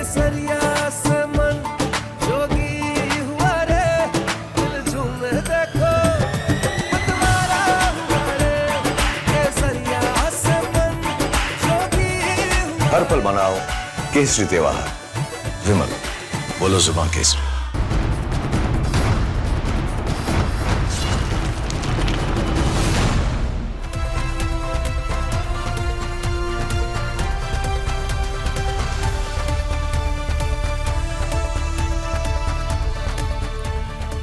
केसरिया से मन जोगी हुआ रे, दिल झूमे देखो मतवारा हुआ रे, केसरिया से मन जोगी हुआ। हर पल मनाओ केसरी त्योहार। विमल, बोलो जुबान केसरी।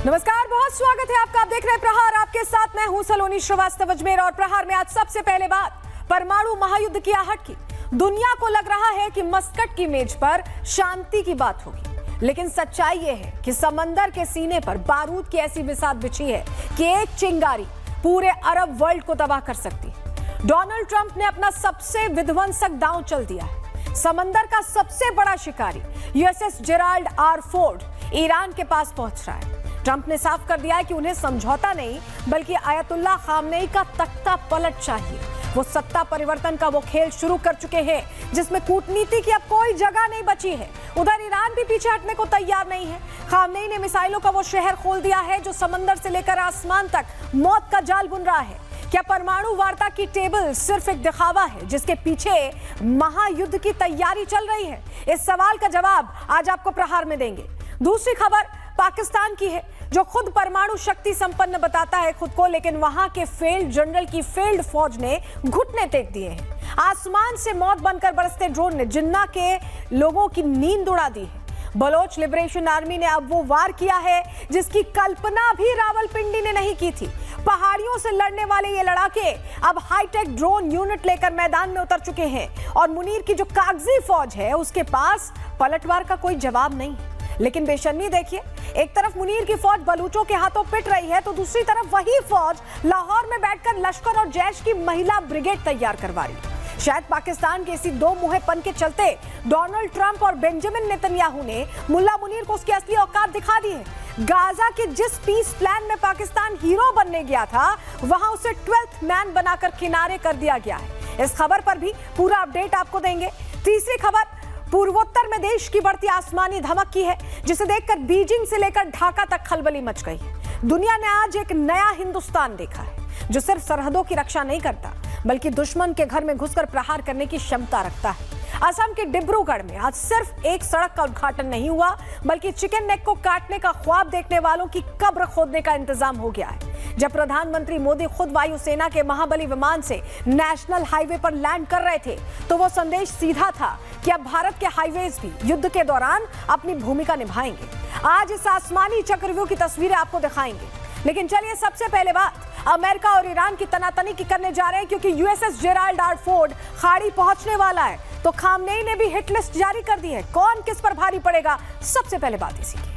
नमस्कार, बहुत स्वागत है आपका। आप देख रहे हैं प्रहार, आपके साथ मैं हूं सलोनी श्रीवास्तव अजमेर। और प्रहार में आज सबसे पहले बात परमाणु महायुद्ध की आहट की। दुनिया को लग रहा है कि मस्कट की मेज पर शांति की बात होगी, लेकिन सच्चाई यह है कि समंदर के सीने पर बारूद की ऐसी बिसात बिछी है कि एक चिंगारी पूरे अरब वर्ल्ड को तबाह कर सकती है। डोनाल्ड ट्रंप ने अपना सबसे विध्वंसक दांव चल दिया है। समंदर का सबसे बड़ा शिकारी USS Gerald R Ford Iran के पास पहुंच रहा है। ट्रंप ने साफ कर दिया है कि उन्हें समझौता नहीं बल्कि आयतुल्लाह खामनेई का तख्ता पलट चाहिए। वो सत्ता परिवर्तन का वो खेल शुरू कर चुके हैं जिसमें कूटनीति की अब कोई जगह नहीं बची है। उधर ईरान भी पीछे हटने को तैयार नहीं है। खामनेई ने मिसाइलों का वो शहर खोल दिया है जो समंदर से लेकर आसमान तक मौत का जाल बुन रहा है। क्या परमाणु वार्ता की टेबल सिर्फ एक दिखावा है जिसके पीछे महायुद्ध की तैयारी चल रही है? इस सवाल का जवाब आज आपको प्रहार में देंगे। दूसरी खबर पाकिस्तान की है जो खुद परमाणु शक्ति संपन्न बताता है खुद को, लेकिन वहां के फेल्ड जनरल की फेल्ड फौज ने घुटने टेक दिए हैं। आसमान से मौत बनकर बरसते ड्रोन ने जिन्ना के लोगों की नींद उड़ा दी है। बलोच लिबरेशन आर्मी ने अब वो वार किया है जिसकी कल्पना भी रावलपिंडी ने नहीं की थी। पहाड़ियों से लड़ने वाले ये लड़ाके अब हाईटेक ड्रोन यूनिट लेकर मैदान में उतर चुके हैं और मुनीर की जो कागजी फौज है उसके पास पलटवार का कोई जवाब नहीं है। लेकिन बेशर्मी देखिए, एक तरफ मुनीर की फौज बलूचों के हाथों पिट रही है तो दूसरी तरफ वही फौज लाहौर में बैठकर लश्कर और जैश की महिला ब्रिगेड तैयार करवा रही है। शायद पाकिस्तान के इसी दो मुंहेपन के चलते डोनाल्ड ट्रंप और बेंजामिन नेतन्याहू ने मुल्ला मुनीर को उसकी असली औकात दिखा दी है। गाजा के जिस पीस प्लान में पाकिस्तान हीरो बनने गया था वहां उसे 12th मैन बनाकर किनारे कर दिया गया है। इस खबर पर भी पूरा अपडेट आपको देंगे। तीसरी खबर पूर्वोत्तर में देश की बढ़ती आसमानी धमक की है जिसे देखकर बीजिंग से लेकर ढाका तक खलबली मच गई है। दुनिया ने आज एक नया हिंदुस्तान देखा है जो सिर्फ सरहदों की रक्षा नहीं करता बल्कि दुश्मन के घर में घुसकर प्रहार करने की क्षमता रखता है। असम के डिब्रूगढ़ में आज सिर्फ एक सड़क का उद्घाटन नहीं हुआ बल्कि चिकन नेक को काटने का ख्वाब देखने वालों की कब्र खोदने का इंतजाम हो गया है। जब प्रधानमंत्री मोदी खुद वायुसेना के महाबली विमान से नेशनल हाईवे पर लैंड कर रहे थे तो वो संदेश सीधा था कि अब भारत के हाईवेज भी युद्ध के दौरान अपनी भूमिका निभाएंगे। आज इस आसमानी चक्रव्यूह की तस्वीरें आपको दिखाएंगे, लेकिन चलिए सबसे पहले बात अमेरिका और ईरान की तनातनी की करने जा रहे हैं क्योंकि यूएसएस जेराल्ड आर फोर्ड खाड़ी पहुंचने वाला है तो खामनेई ने भी हिट लिस्ट जारी कर दी है। कौन किस पर भारी पड़ेगा, सबसे पहले बात इसी की।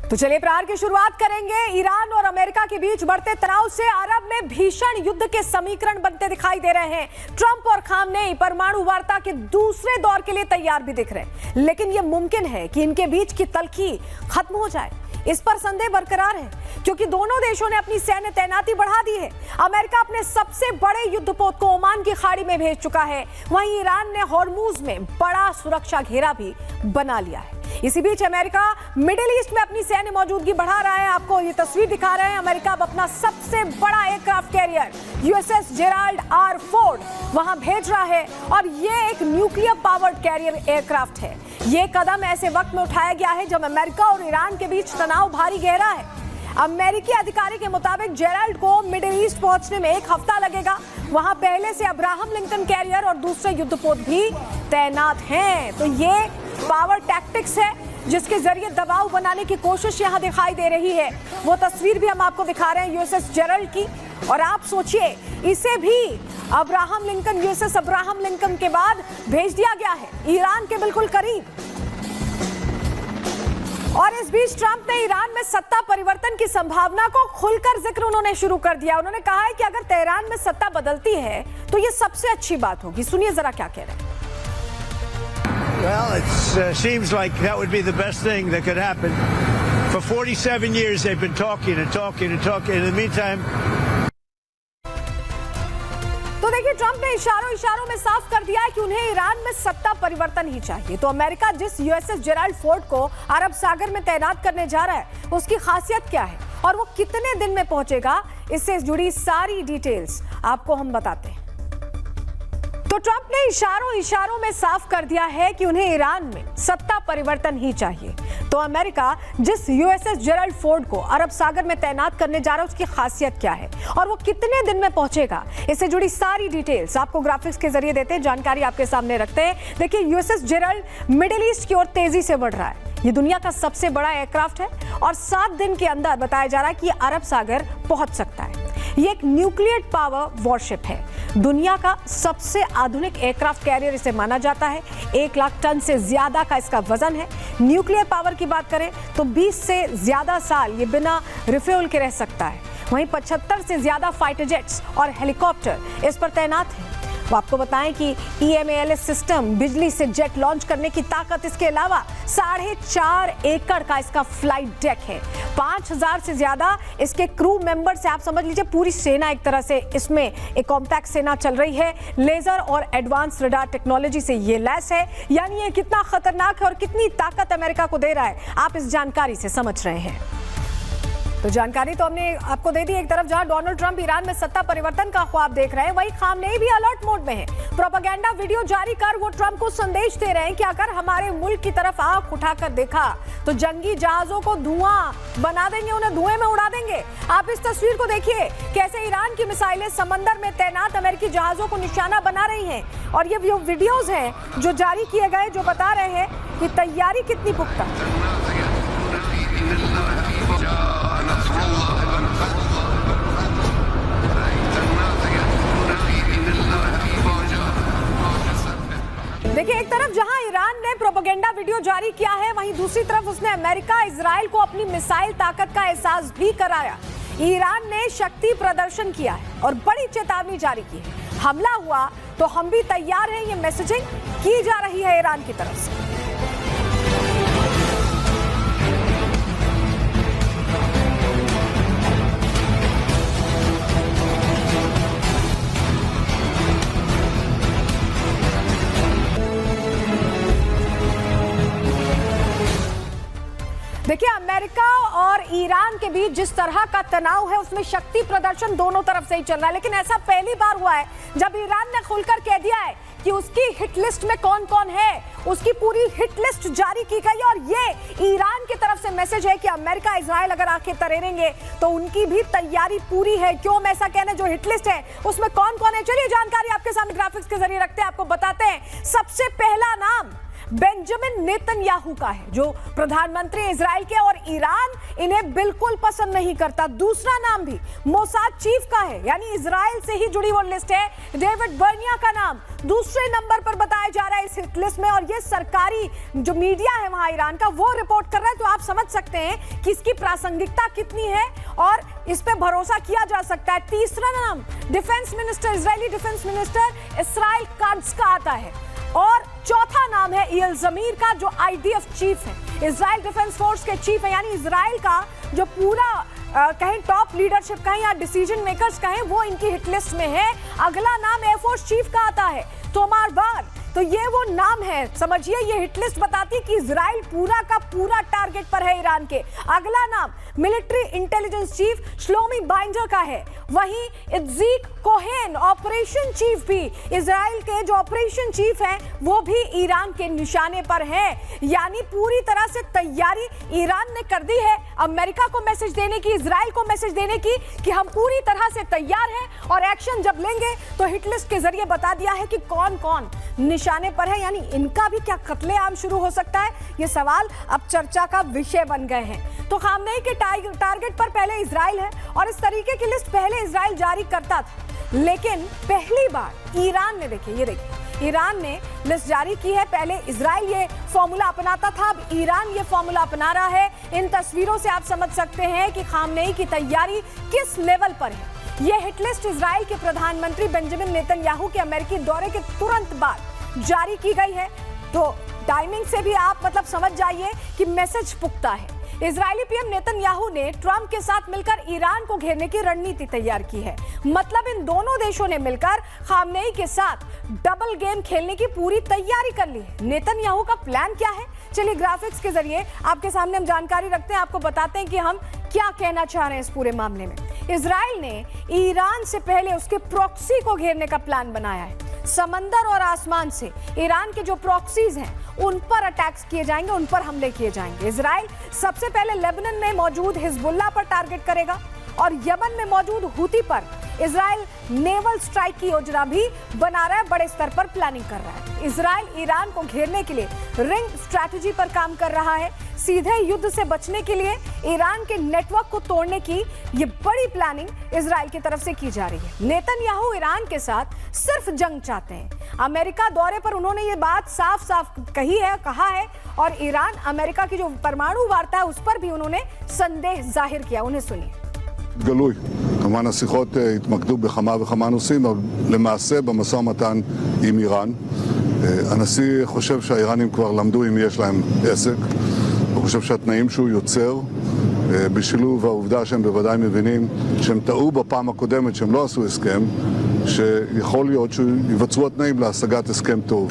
तो चलिए प्रहार की शुरुआत करेंगे। ईरान और अमेरिका के बीच बढ़ते तनाव से अरब में भीषण युद्ध के समीकरण बनते दिखाई दे रहे हैं। ट्रंप और खामनेई परमाणु वार्ता के दूसरे दौर के लिए तैयार भी दिख रहे हैं, लेकिन यह मुमकिन है कि इनके बीच की तल्खी खत्म हो जाए। इस पर संदेह बरकरार है क्योंकि दोनों देशों ने अपनी सैन्य तैनाती बढ़ा दी है। अमेरिका अपने सबसे बड़े युद्धपोत को ओमान की खाड़ी में भेज चुका है, वहीं ईरान ने हॉर्मूज में बड़ा सुरक्षा घेरा भी बना लिया है। इसी बीच अमेरिका मिडिल ईस्ट में अपनी सैन्य मौजूदगी बढ़ा रहा है। आपको ये तस्वीर दिखा रहे हैं। अमेरिका अब अपना सबसे बड़ा aircraft carrier USS Gerald R Ford वहां भेज रहा है और ये एक न्यूक्लियर पावर्ड कैरियर एयरक्राफ्ट है। ये कदम ऐसे वक्त में उठाया गया है जब अमेरिका और ईरान के बीच तनाव भारी गहरा है। अमेरिकी अधिकारी के मुताबिक जेराल्ड को मिडिल ईस्ट पहुंचने में 1 हफ्ता लगेगा। वहां पहले से अब्राहम लिंकन कैरियर और दूसरे युद्धपोत भी तैनात हैं। तो ये पावर टैक्टिक्स है जिसके जरिए दबाव बनाने की कोशिश यहां दिखाई दे रही है। वो तस्वीर भी हम आपको दिखा रहे हैं यूएसएस जेराल्ड की। और आप सोचिए, इसे भी Abraham Lincoln USS Abraham Lincoln के बाद भेज दिया गया है ईरान के बिल्कुल करीब। और इस बीच ट्रंप ने ईरान में सत्ता परिवर्तन की संभावना को खुलकर जिक्र उन्होंने शुरू कर दिया। उन्होंने कहा है कि अगर तेहरान में सत्ता बदलती है तो ये सबसे अच्छी बात होगी। सुनिए जरा क्या कह रहे हैं। Well, it seems like that would be the best thing that could happen. For 47 years they've been talking and talking and talking. In the meantime, तो देखिए, ट्रंप ने इशारों में साफ कर दिया है कि उन्हें ईरान में सत्ता परिवर्तन ही चाहिए। तो अमेरिका जिस यूएसएस जेराल्ड फोर्ड को अरब सागर में तैनात करने जा रहा है, उसकी खासियत क्या है और वो कितने दिन में पहुंचेगा, इससे जुड़ी सारी डिटेल्स आपको हम बताते हैं। तो ट्रंप ने इशारों में साफ कर दिया है कि उन्हें ईरान में सत्ता परिवर्तन ही चाहिए। तो अमेरिका जिस यूएसएस जेराल्ड फोर्ड को अरब सागर में तैनात करने जा रहा है, उसकी खासियत क्या है और वो कितने दिन में पहुंचेगा, इससे जुड़ी सारी डिटेल्स आपको ग्राफिक्स के जरिए देते हैं, जानकारी आपके सामने रखते हैं। देखिए, यूएसएस जेराल्ड मिडिल ईस्ट की ओर तेजी से बढ़ रहा है। ये दुनिया का सबसे बड़ा एयरक्राफ्ट है और 7 दिन के अंदर बताया जा रहा है कि अरब सागर पहुंच सकता है। ये एक न्यूक्लियर पावर वॉरशिप है, दुनिया का सबसे आधुनिक एयरक्राफ्ट कैरियर इसे माना जाता है। 1 लाख टन से ज्यादा का इसका वजन है। न्यूक्लियर पावर की बात करें तो 20 से ज्यादा साल ये बिना रिफ्यूल के रह सकता है। वहीं 75 से ज्यादा फाइटर जेट्स और हेलीकॉप्टर इस पर तैनात हैं। वो आपको बताएं कि EMALS सिस्टम, बिजली से जेट लॉन्च करने की ताकत, इसके अलावा 4.5 एकड़ का इसका फ्लाइट डेक है। 5000 से ज्यादा इसके क्रू मेंबर से आप समझ लीजिए पूरी सेना एक तरह से इसमें एक कॉम्पैक्ट सेना चल रही है। लेजर और एडवांस रडार टेक्नोलॉजी से ये लैस है। यानी ये कितना खतरनाक है और कितनी ताकत अमेरिका को दे रहा है, आप इस जानकारी से समझ रहे हैं। तो जानकारी तो हमने आपको दे दी। एक तरफ जहां डोनाल्ड ट्रंप ईरान में सत्ता परिवर्तन का ख्वाब देख रहे हैं, वहीं खामनेई भी अलर्ट मोड में है। प्रोपेगेंडा वीडियो जारी कर वो ट्रंप को संदेश दे रहे हैं कि अगर हमारे मुल्क की तरफ आंख उठाकर देखा तो जंगी जहाजों को धुआं बना देंगे, उन्हें धुएं में उड़ा देंगे। आप इस तस्वीर को देखिए, कैसे ईरान की मिसाइलें समंदर में तैनात अमेरिकी जहाजों को निशाना बना रही हैं। और ये वीडियोज हैं जो जारी किए गए, जो बता रहे हैं कि तैयारी कितनी पुख्ता। देखिए, एक तरफ जहां ईरान ने प्रोपेगेंडा वीडियो जारी किया है, वहीं दूसरी तरफ उसने अमेरिका इजराइल को अपनी मिसाइल ताकत का एहसास भी कराया। ईरान ने शक्ति प्रदर्शन किया है और बड़ी चेतावनी जारी की है। हमला हुआ तो हम भी तैयार हैं, ये मैसेजिंग की जा रही है ईरान की तरफ से। देखिए, अमेरिका और ईरान के बीच जिस तरह का तनाव है, उसमें शक्ति प्रदर्शन दोनों तरफ से ही चल रहा है। लेकिन ऐसा पहली बार हुआ है जब ईरान ने खुलकर कह दिया है कि उसकी हिट लिस्ट में कौन कौन है, उसकी पूरी हिट लिस्ट जारी की गई। और ये ईरान की तरफ से मैसेज है कि अमेरिका इजराइल अगर आंखें तरेंगे तो उनकी भी तैयारी पूरी है। क्यों मैं ऐसा कहने, जो हिट लिस्ट है उसमें कौन कौन है, चलिए जानकारी आपके सामने ग्राफिक्स के जरिए रखते हैं, आपको बताते हैं। सबसे पहला नाम बेंजामिन नेतन्याहू का है, जो प्रधानमंत्री इजराइल के, और ईरान इन्हें बिल्कुल पसंद नहीं करता। दूसरा नाम भी मोसाद चीफ का है, यानी इजराइल से ही जुड़ी वो लिस्ट है। डेविड बर्निया का नाम दूसरे नंबर पर बताया जा रहा है इस हिट लिस्ट में, और ये सरकारी जो मीडिया है वहां ईरान का, वो रिपोर्ट कर रहा है। तो आप समझ सकते हैं कि इसकी प्रासंगिकता कितनी है और इस पे भरोसा किया जा सकता है। तीसरा नाम defence minister, Israeli defence minister Israel Katz का आता है। और चौथा नाम है ईयल जमीर का, जो IDF चीफ है, इजराइल डिफेंस फोर्स के चीफ है। यानी इजराइल का जो पूरा कहीं टॉप लीडरशिप कहें या डिसीजन मेकर्स कहें, वो इनकी हिट लिस्ट में है। अगला नाम एयरफोर्स चीफ का आता है, तोमार बार। तो ये वो नाम है, समझिए ये हिट लिस्ट बताती कि इजराइल पूरा का पूरा टारगेट पर है ईरान के। अगला नाम मिलिट्री इंटेलिजेंस चीफ श्लोमी बाइंडर का है। वहीं इत्जीक कोहेन ऑपरेशन चीफ भी, इजराइल के जो ऑपरेशन चीफ हैं, वो भी ईरान के निशाने पर हैं। यानी पूरी तरह से तैयारी ईरान ने कर दी है अमेरिका को मैसेज देने की, इजराइल को मैसेज देने की कि हम पूरी तरह से तैयार हैं और एक्शन जब लेंगे तो हिट लिस्ट के जरिए बता दिया है कि कौन कौन निशाने पर है। यानी इनका भी क्या कत्लेआम शुरू हो सकता है, ये सवाल अब चर्चा का विषय बन गए हैं। तो खामनेई के टारगेट पर पहले इजराइल है और इस तरीके की लिस्ट पहले इजराइल जारी करता था, लेकिन पहली बार ईरान ने, देखिए ये देखिए, ईरान ने लिस्ट जारी की है। पहले इजराइल ये फॉर्मूला अपनाता था, अब ईरान ये फॉर्मूला अपना रहा है। इन तस्वीरों से आप समझ सकते हैं कि खामनेई की तैयारी किस लेवल पर है। ये हिट लिस्ट इजराइल के प्रधानमंत्री बेंजामिन नेतन्याहू के अमेरिकी दौरे के तुरंत बाद जारी की गई है। तो टाइमिंग से भी आप मतलब समझ जाइए कि मैसेज पुख्ता है। इजरायली पीएम नेतन्याहू ने ट्रंप के साथ मिलकर ईरान को घेरने की रणनीति तैयार की है। मतलब इन दोनों देशों ने मिलकर खामनेई के साथ डबल गेम खेलने की पूरी तैयारी कर ली है। नेतन्याहू का प्लान क्या है, चलिए ग्राफिक्स के जरिए आपके सामने हम जानकारी रखते हैं, आपको बताते हैं कि हम क्या कहना चाह रहे हैं इस पूरे मामले में। इजराइल ने ईरान से पहले उसके प्रॉक्सी को घेरने का प्लान बनाया है। समंदर और आसमान से ईरान के जो प्रॉक्सीज हैं उन पर अटैक्स किए जाएंगे, उन पर हमले किए जाएंगे। इजराइल सबसे पहले लेबनान में मौजूद हिजबुल्लाह पर टारगेट करेगा और यमन में मौजूद हुती पर इजराइल नेवल स्ट्राइक की योजना भी बना रहा है, बड़े स्तर पर प्लानिंग कर रहा है। इजराइल ईरान को घेरने के लिए रिंग स्ट्रैटेजी पर काम कर रहा है। सीधे युद्ध से बचने के लिए ईरान के नेटवर्क को तोड़ने की ये बड़ी प्लानिंग इजराइल की तरफ से की जा रही है। नेतन्याहू ईरान के साथ सिर्फ जंग चाहते हैं। अमेरिका दौरे पर उन्होंने ये बात साफ साफ कहा है और ईरान अमेरिका की जो परमाणु वार्ता है उस पर भी उन्होंने संदेह जाहिर किया। उन्हें सुनिए। גלוי. כמובן השיחות התמקדו בכמה וכמה נושאים, אבל למעשה במשא ומתן עם איראן. הנשיא חושב שהאיראנים כבר למדו אם יש להם עסק. הוא חושב שהתנאים שהוא יוצר, בשילוב העובדה שהם בוודאי מבינים שהם טעו בפעם הקודמת שהם לא עשו הסכם, שיכול להיות שיווצרו התנאים להשגת הסכם טוב.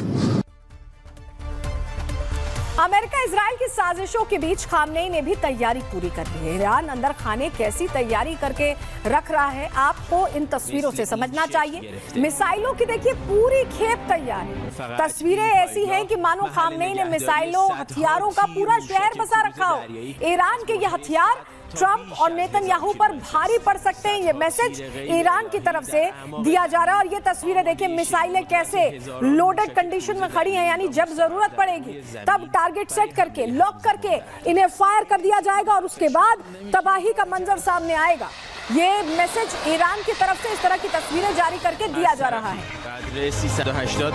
अमेरिका इजराइल की साजिशों के बीच खामनेई ने भी तैयारी पूरी कर ली है। ईरान अंदर खाने कैसी तैयारी करके रख रहा है आपको इन तस्वीरों से समझना चाहिए। मिसाइलों की देखिए पूरी खेप तैयार है। तस्वीरें ऐसी हैं कि मानो खामनेई ने मिसाइलों हथियारों का पूरा शहर बसा रखा हो। ईरान के ये हथियार ट्रंप और नेतन्याहू पर भारी पड़ सकते हैं, ये मैसेज ईरान की तरफ से दिया जा रहा है। और ये तस्वीरें देखिए मिसाइलें कैसे लोडेड कंडीशन में खड़ी हैं, यानी जब जरूरत पड़ेगी तब टारगेट सेट करके लॉक करके इन्हें फायर कर दिया जाएगा और उसके बाद तबाही का मंजर सामने आएगा। ये मैसेज ईरान की तरफ से इस तरह की तस्वीरें जारी करके दिया जा रहा है। 380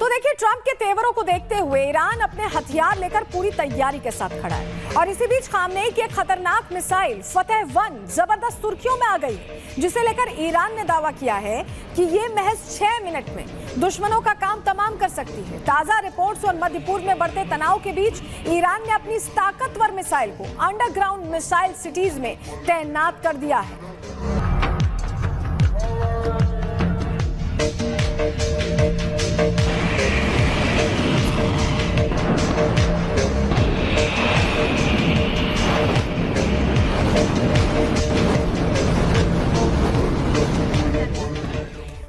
तो देखिए ट्रंप के तेवरों को देखते हुए ईरान अपने हथियार लेकर पूरी तैयारी के साथ खड़ा है और इसी बीच खामनेई की एक खतरनाक मिसाइल फतेह-1 जबरदस्त सुर्खियों में आ गई, जिसे लेकर ईरान ने दावा किया है कि ये महज 6 मिनट में दुश्मनों का काम तमाम कर सकती है। ताजा रिपोर्ट्स और मध्य पूर्व में बढ़ते तनाव के बीच ईरान ने अपनी इस ताकतवर मिसाइल को अंडरग्राउंड मिसाइल सिटीज में तैनात कर दिया है।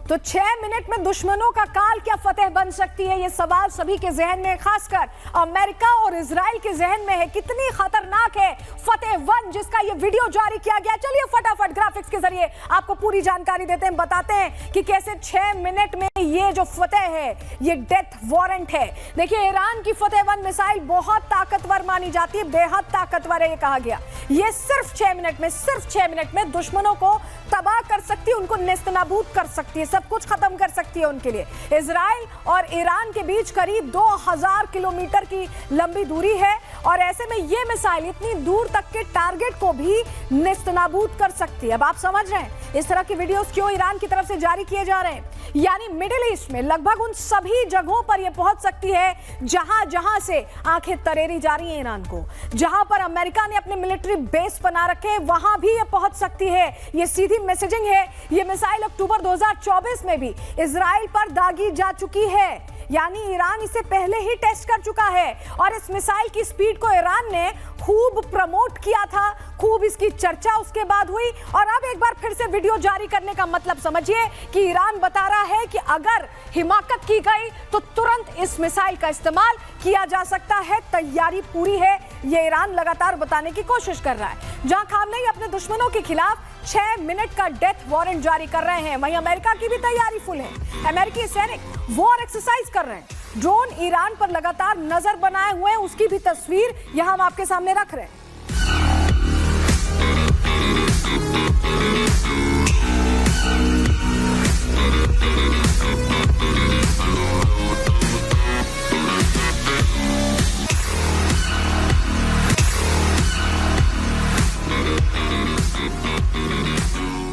तो 6 मिनट में दुश्मनों का काल क्या फतेह बन सकती है, ये सवाल सभी के जहन में, खासकर अमेरिका और इजराइल के जहन में है। कितनी खतरनाक है फतेह-1 जिसका ये वीडियो जारी किया गया। चलिए फटाफट ग्राफिक्स के जरिए आपको पूरी जानकारी देते हैं, बताते हैं कि कैसे 6 मिनट में ये जो फतेह है ये डेथ वारंट है। देखिए ईरान की फतेह-1 मिसाइल बहुत ताकतवर मानी जाती है, बेहद ताकतवर है ये कहा गया। ये सिर्फ 6 मिनट में दुश्मनों को तबाह कर सकती है, उनको नेस्तनाबूद कर सकती है, सब कुछ खत्म कर सकती है उनके लिए। इजराइल और ईरान के बीच करीब 2000 किलोमीटर की लंबी दूरी है और ऐसे में ये मिसाइल इतनी दूर तक के टारगेट को भी नेस्तनाबूद कर सकती है। अब आप समझ रहे हैं इस तरह की वीडियोस क्यों ईरान की तरफ से जारी किए जा रहे हैं, यानी मिडिल ईस्ट में लगभग उन सभी जगहों पर यह पहुंच सकती है जहां से आंखें तरेरी जा रही हैं ईरान को। जहां पर अमेरिका ने अपने मिलिट्री बेस बना रखे हैं वहां भी ये पहुंच सकती है। ये सीधी मैसेजिंग है। ये मिसाइल अक्टूबर 2024 में भी इजराइल पर दागी जा चुकी है, यानी ईरान इसे पहले ही टेस्ट कर चुका है और इस मिसाइल की स्पीड को ईरान ने खूब प्रमोट किया था, खूब इसकी चर्चा उसके बाद हुई और अब एक बार फिर से वीडियो जारी करने का मतलब समझिए कि ईरान बता रहा है कि अगर हिमाकत की गई तो तुरंत इस मिसाइल का इस्तेमाल किया जा सकता है। तैयारी पूरी है, ये ईरान लगातार बताने की कोशिश कर रहा है। जहां खामनेई अपने दुश्मनों के खिलाफ 6 मिनट का डेथ वारंट जारी कर रहे हैं, वहीं अमेरिका की भी तैयारी फुल है। अमेरिकी सैनिक वॉर एक्सरसाइज कर रहे हैं, ड्रोन ईरान पर लगातार नजर बनाए हुए हैं, उसकी भी तस्वीर यहां हम आपके सामने रख रहे हैं।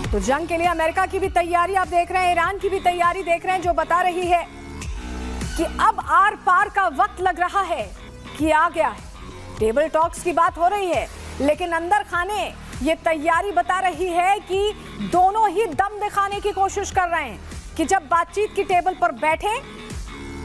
तो जंग के लिए अमेरिका की भी तैयारी आप देख रहे हैं, ईरान की भी तैयारी देख रहे हैं, जो बता रही है कि अब आर पार का वक्त लग रहा है कि आ गया है। टेबल टॉक्स की बात हो रही है, लेकिन अंदर खाने ये तैयारी बता रही है कि दोनों ही दम दिखाने की कोशिश कर रहे हैं कि जब बातचीत की टेबल पर बैठे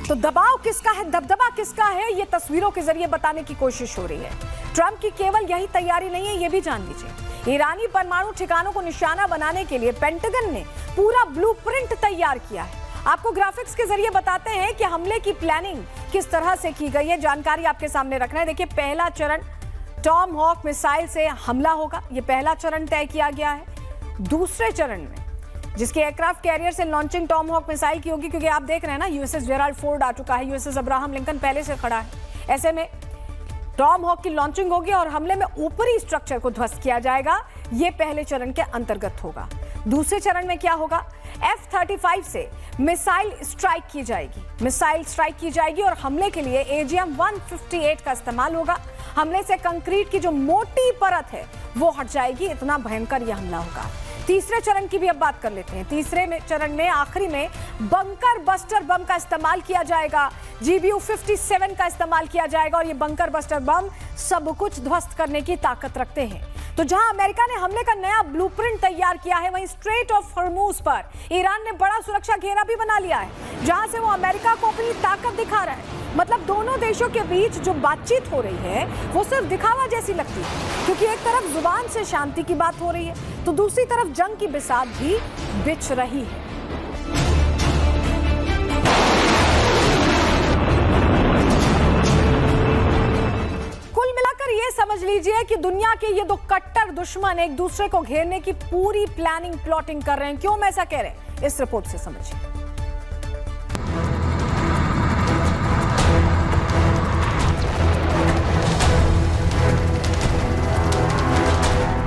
तो दबाव किसका है, दबदबा किसका है, ये तस्वीरों के जरिए बताने की कोशिश हो रही है। ट्रंप की केवल यही तैयारी नहीं है, ये भी जान लीजिए, ईरानी परमाणु ठिकानों को निशाना बनाने के लिए पेंटागन ने पूरा ब्लूप्रिंट तैयार किया है। आपको ग्राफिक्स के जरिए बताते हैं कि हमले की प्लानिंग किस तरह से की गई है, जानकारी आपके सामने रख रहे हैं। देखिए, पहला चरण टॉम हॉक मिसाइल से हमला होगा, ये पहला चरण तय किया गया है। दूसरे चरण में जिसके एयरक्राफ्ट कैरियर से लॉन्चिंग टॉम हॉक मिसाइल की होगी, क्योंकि आप देख रहे हैं ना यूएसएस जेराल्ड फोर्ड आ चुका है, यूएसएस अब्राहम लिंकन पहले से खड़ा है। ऐसे में टॉम हॉक की लॉन्चिंग होगी और हमले में ऊपरी स्ट्रक्चर को ध्वस्त किया जाएगा। ये पहले चरण के अंतर्गत होगा। दूसरे चरण में क्या होगा, F-35 से मिसाइल स्ट्राइक की जाएगी और हमले के लिए AGM-158 का इस्तेमाल होगा। हमले से कंक्रीट की जो मोटी परत है वो हट जाएगी, इतना भयंकर यह हमला होगा। तीसरे चरण की भी अब बात कर लेते हैं। तीसरे चरण में आखिरी में बंकर बस्टर बम का इस्तेमाल किया जाएगा, GBU-57 का इस्तेमाल किया जाएगा और ये बंकर बस्टर बम सब कुछ ध्वस्त करने की ताकत रखते हैं। तो जहां अमेरिका ने हमले का नया ब्लूप्रिंट तैयार किया है, वहीं स्ट्रेट ऑफ हॉर्मुज पर ईरान ने बड़ा सुरक्षा घेरा भी बना लिया है, जहां से वो अमेरिका को अपनी ताकत दिखा रहा है। मतलब दोनों देशों के बीच जो बातचीत हो रही है वो सिर्फ दिखावा जैसी लगती है, क्योंकि एक तरफ जुबान से शांति की बात हो रही है तो दूसरी तरफ जंग की बिसात भी बिछ रही है। कुल मिलाकर ये समझ लीजिए कि दुनिया के ये दो कट्टर दुश्मन एक दूसरे को घेरने की पूरी प्लानिंग प्लॉटिंग कर रहे हैं। क्यों मैं ऐसा कह रहे हैं, इस रिपोर्ट से समझिए।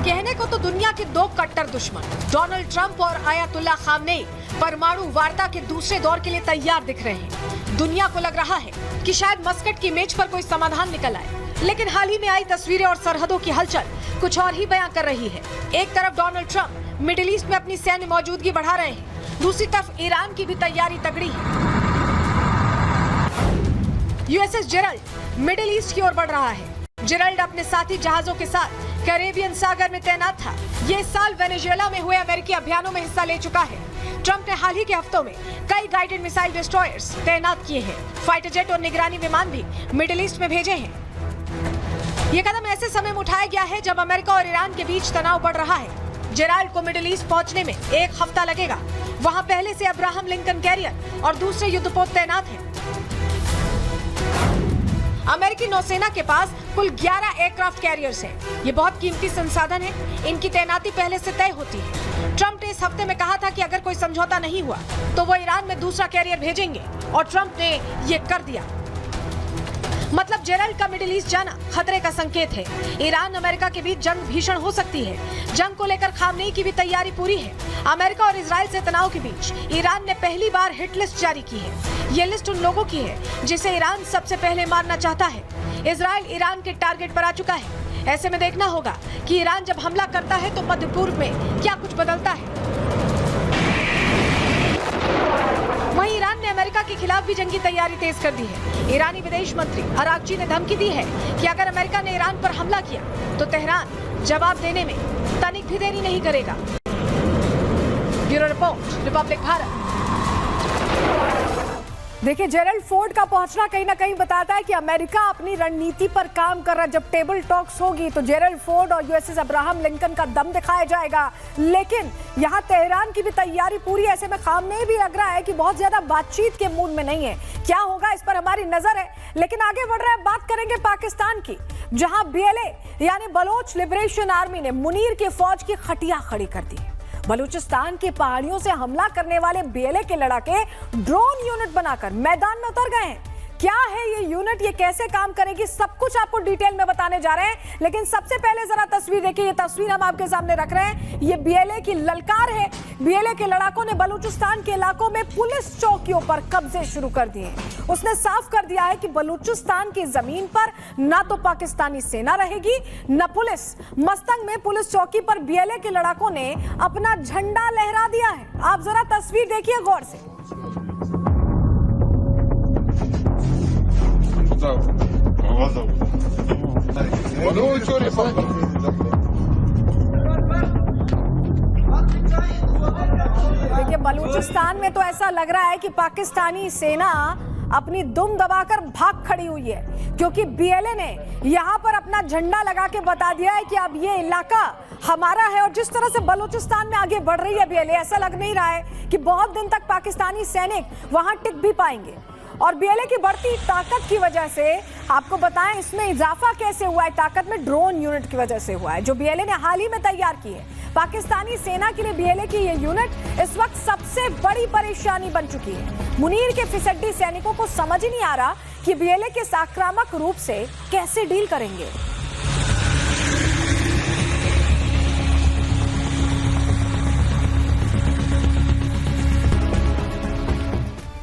कहने को तो दुनिया के दो कट्टर दुश्मन डोनाल्ड ट्रंप और आयतुल्लाह खामनेई परमाणु वार्ता के दूसरे दौर के लिए तैयार दिख रहे हैं। दुनिया को लग रहा है कि शायद मस्कट की मेज पर कोई समाधान निकल आए, लेकिन हाल ही में आई तस्वीरें और सरहदों की हलचल कुछ और ही बयां कर रही है। एक तरफ डोनाल्ड ट्रंप मिडिल ईस्ट में अपनी सैन्य मौजूदगी बढ़ा रहे हैं, दूसरी तरफ ईरान की भी तैयारी तगड़ी है। यूएसएस जेराल्ड मिडिल ईस्ट की ओर बढ़ रहा है। जेराल्ड अपने साथी जहाजों के साथ कैरेबियन सागर में तैनात था। ये इस साल वेनेजुएला में हुए अमेरिकी अभियानों में हिस्सा ले चुका है। ट्रंप ने हाल ही के हफ्तों में कई गाइडेड मिसाइल डिस्ट्रॉयर्स तैनात किए हैं। फाइटर जेट और निगरानी विमान भी मिडिल ईस्ट में भेजे हैं। ये कदम ऐसे समय में उठाया गया है जब अमेरिका और ईरान के बीच तनाव बढ़ रहा है। जेराल्ड को मिडिल ईस्ट पहुंचने में 1 हफ्ता लगेगा। वहां पहले से अब्राहम लिंकन कैरियर और दूसरे युद्धपोत तैनात हैं। अमेरिकी नौसेना के पास कुल 11 एयरक्राफ्ट कैरियर्स हैं। ये बहुत कीमती संसाधन है, इनकी तैनाती पहले से तय होती है। ट्रंप ने इस हफ्ते में कहा था कि अगर कोई समझौता नहीं हुआ तो वो ईरान में दूसरा कैरियर भेजेंगे और ट्रंप ने ये कर दिया। मतलब जेराल्ड का मिडिल ईस्ट जाना खतरे का संकेत है। ईरान अमेरिका के बीच जंग भीषण हो सकती है। जंग को लेकर खामनेई की भी तैयारी पूरी है। अमेरिका और इजराइल से तनाव के बीच ईरान ने पहली बार हिट लिस्ट जारी की है। ये लिस्ट उन लोगों की है जिसे ईरान सबसे पहले मारना चाहता है। इजराइल ईरान के टारगेट पर आ चुका है। ऐसे में देखना होगा कि ईरान जब हमला करता है तो मध्य पूर्व में क्या कुछ बदलता है। वहीं ईरान ने अमेरिका के खिलाफ भी जंगी तैयारी तेज कर दी है। ईरानी विदेश मंत्री अरागची ने धमकी दी है कि अगर अमेरिका ने ईरान पर हमला किया तो तेहरान जवाब देने में तनिक भी देरी नहीं करेगा। Bureau report, Republic Bharat. देखिए, जेराल्ड फोर्ड का पहुंचना कहीं ना कहीं बताता है कि अमेरिका अपनी रणनीति पर काम कर रहा है। जब टेबल टॉक्स होगी तो जेराल्ड फोर्ड और यूएसएस अब्राहम लिंकन का दम दिखाया जाएगा, लेकिन यहां तेहरान की भी तैयारी पूरी। ऐसे में खामनेई भी लग रहा है कि बहुत ज्यादा बातचीत के मूड में नहीं है। क्या होगा इस पर हमारी नजर है, लेकिन आगे बढ़ रहे हैं, बात करेंगे पाकिस्तान की, जहां BLA यानी बलोच लिबरेशन आर्मी ने मुनीर की फौज की खटिया खड़ी कर दी। बलूचिस्तान की पहाड़ियों से हमला करने वाले BLA के लड़ाके ड्रोन यूनिट बनाकर मैदान में उतर गए हैं। क्या है ये यूनिट, ये कैसे काम करेगी, सब कुछ आपको डिटेल में बताने जा रहे हैं। लेकिन सबसे पहले जरा तस्वीर देखिए। ये तस्वीर हम आपके सामने रख रहे हैं। ये BLA की ललकार है। BLA के लड़ाकों ने बलूचिस्तान के इलाकों में पुलिस चौकियों पर कब्जे शुरू कर दिए। उसने साफ कर दिया है कि बलूचिस्तान की जमीन पर ना तो पाकिस्तानी सेना रहेगी न पुलिस। मस्तंग में पुलिस चौकी पर BLA के लड़ाकों ने अपना झंडा लहरा दिया है। आप जरा तस्वीर देखिए गौर से। देखिए, बलूचिस्तान में तो ऐसा लग रहा है कि पाकिस्तानी सेना अपनी दुम दबाकर भाग खड़ी हुई है, क्योंकि बीएलए ने यहां पर अपना झंडा लगा के बता दिया है कि अब ये इलाका हमारा है। और जिस तरह से बलूचिस्तान में आगे बढ़ रही है बीएलए, ऐसा लग नहीं रहा है कि बहुत दिन तक पाकिस्तानी सैनिक वहां टिक भी पाएंगे। और बीएलए की बढ़ती ताकत की वजह से आपको बताएं, इसमें इजाफा कैसे हुआ है ताकत में, ड्रोन यूनिट की वजह से हुआ है, जो बीएलए ने हाल ही में तैयार की है। पाकिस्तानी सेना के लिए बीएलए की ये यूनिट इस वक्त सबसे बड़ी परेशानी बन चुकी है। मुनीर के फिसड्डी सैनिकों को समझ ही नहीं आ रहा कि बीएलए के आक्रामक रूप से कैसे डील करेंगे।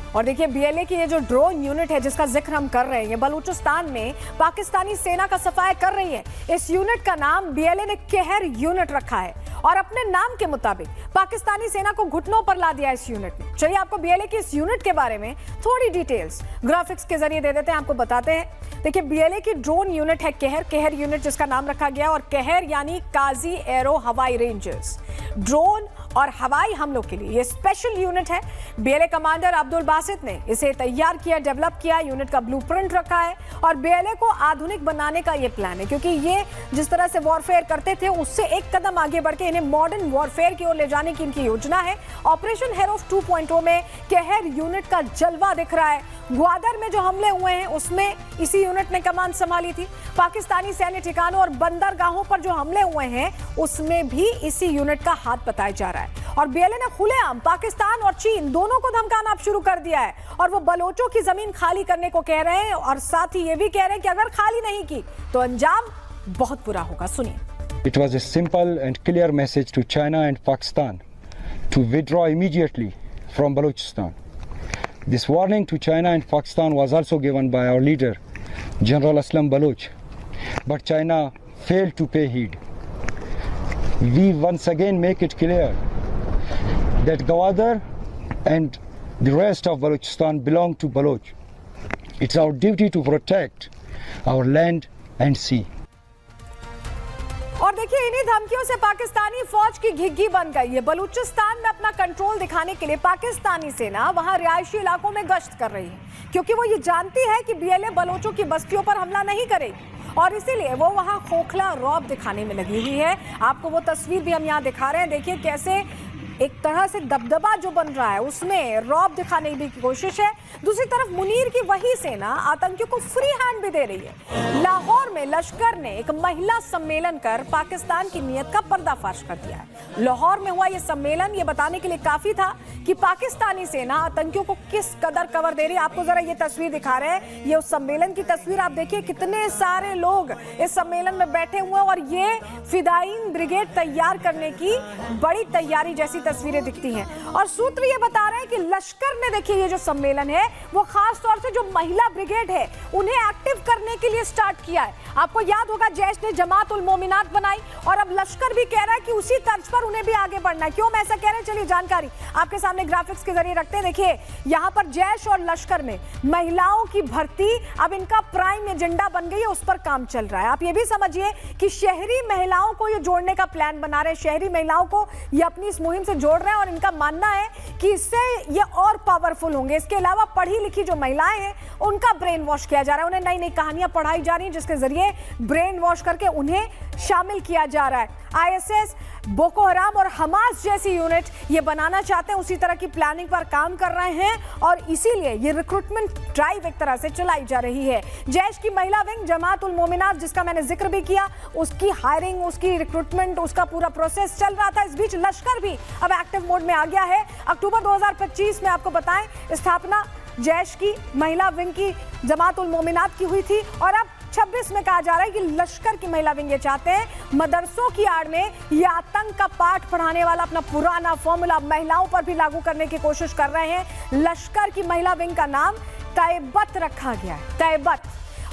और देखिए, बीएलए की ये जो ड्रोन यूनिट है जिसका जिक्र हम कर रहे हैं, ये बलूचिस्तान में पाकिस्तानी सेना का सफाया कर रही है। इस यूनिट का नाम बीएलए ने कहर यूनिट रखा है और अपने नाम के मुताबिक पाकिस्तानी सेना को घुटनों पर ला दिया इस यूनिट ने। चलिए आपको बीएलए की इस यूनिट के बारे में थोड़ी डिटेल्स ग्राफिक्स के जरिए दे देते हैं, आपको बताते हैं। देखिए, बीएलए की ड्रोन यूनिट है कहर यूनिट जिसका नाम रखा गया, और कहर यानी काजी एरो हवाई रेंजर्स। ड्रोन और हवाई हमलों के लिए ये स्पेशल यूनिट है। बीएलए कमांडर अब्दुल बासित ने इसे तैयार किया, डेवलप किया, यूनिट का ब्लूप्रिंट रखा है और बीएलए को आधुनिक बनाने का ये प्लान है, क्योंकि ये जिस तरह से वॉरफेयर करते थे उससे एक कदम आगे बढ़ के इन्हें मॉडर्न वॉरफेयर की ओर ले जाने की इनकी योजना है। ऑपरेशन हेरोफ 2.0 में कहर यूनिट का जलवा दिख रहा है। ग्वादर में जो हमले हुए हैं उसमें इसी यूनिट ने कमान संभाली थी। पाकिस्तानी सैन्य ठिकानों और बंदरगाहों पर जो हमले हुए हैं उसमें भी इसी यूनिट का हाथ बताया जा रहा है। और बीएलए ने खुलेआम पाकिस्तान और चीन दोनों को धमकाना अब शुरू कर दिया है और वो बलोचों की जमीन खाली करने को कह रहे हैं, और साथ ही ये भी कह रहे हैं कि अगर खाली नहीं की तो अंजाम बहुत बुरा होगा। सुनिए। It was a simple and clear message to China and Pakistan to withdraw immediately from Balochistan. This warning to China and Pakistan was also given by our leader, General Aslam Baloch, but China failed to pay heed. We once again make it clear that Gwadar and the rest of Balochistan belong to Baloch. It's our duty to protect our land and sea. और देखिए, इन्हीं धमकियों से पाकिस्तानी फौज की घिघी बन गई है। बलूचिस्तान में अपना कंट्रोल दिखाने के लिए पाकिस्तानी सेना वहां रिहायशी इलाकों में गश्त कर रही है, क्योंकि वो ये जानती है कि बीएलए बलोचों की बस्तियों पर हमला नहीं करेगी और इसीलिए वो वहां खोखला रौब दिखाने में लगी हुई है। आपको वो तस्वीर भी हम यहाँ दिखा रहे हैं। देखिए कैसे एक तरह से दबदबा जो बन रहा है उसमें रौब दिखाने की कोशिश है। दूसरी तरफ मुनीर की वही सेना आतंकियों को फ्री हैंड भी दे रही है। लाहौर में लश्कर ने एक महिला सम्मेलन कर पाकिस्तान की नीयत का पर्दाफाश कर दिया है। लाहौर में हुआ ये सम्मेलन ये बताने के लिए काफी था कि पाकिस्तानी सेना आतंकियों को किस कदर कवर दे रही है। आपको जरा ये तस्वीर दिखा रहे हैं, ये उस सम्मेलन की तस्वीर। आप देखिए कितने सारे लोग इस सम्मेलन में बैठे हुए हैं और ये फिदाइन ब्रिगेड तैयार करने की बड़ी तैयारी जैसी तस्वीरें दिखती हैं। और सूत्र ये बता रहे हैं कि लश्कर ने, देखिए ये जो सम्मेलन है वो खास तौर से जो महिला ब्रिगेड है उन्हें एक्टिव करने के लिए स्टार्ट किया है। आपको याद होगा जैश ने जमात उल मोमिनात बनाई और अब लश्कर भी कह रहा है कि उसी तर्ज पर उन्हें भी आगे बढ़ना है। क्यों मैं ऐसा कह रहे हैं, चलिए जानकारी आपके सामने ग्राफिक्स के जरिए रखते हैं। देखिए यहाँ पर जैश और लश्कर में महिलाओं की भर्ती अब इनका प्राइम एजेंडा बन गई है, उस पर काम चल रहा है। आप ये भी समझिए कि शहरी महिलाओं को ये जोड़ने का प्लान बना रहे हैं, शहरी महिलाओं को ये अपनी इस मुहिम से जोड़ रहे हैं और इनका मानना है कि इससे ये और पावरफुल होंगे। इसके अलावा पढ़ी लिखी जो महिलाएं हैं उनका ब्रेन वॉश किया जा रहा है, उन्हें नई नई कहानियां पढ़ाई जा रही हैं जिसके जरिए ब्रेन वॉश करके उन्हें शामिल किया जा रहा है। आईएसएस, बोको हराम और हमास जैसी यूनिट ये बनाना चाहते हैं, उसी तरह की प्लानिंग पर काम कर रहे हैं और इसीलिए ये रिक्रूटमेंट ड्राइव एक तरह से चलाई जा रही है। जैश की महिला विंग जमात उल मोमिनात जिसका मैंने जिक्र भी किया, उसकी हायरिंग, उसकी रिक्रूटमेंट, उसका पूरा प्रोसेस चल रहा था। इस बीच लश्कर भी अब एक्टिव मोड में आ गया है। अक्टूबर 2025 में आपको बताएं स्थापना जैश की महिला विंग की जमात उल मोमिनात की हुई थी और अब 26 में कहा जा रहा है कि लश्कर की महिला विंग ये चाहते हैं मदरसों की आड़ में ये आतंक का पाठ पढ़ाने वाला अपना पुराना फॉर्मूला महिलाओं पर भी लागू करने की कोशिश कर रहे हैं। लश्कर की महिला विंग का नाम तैबत रखा गया है, तैबत,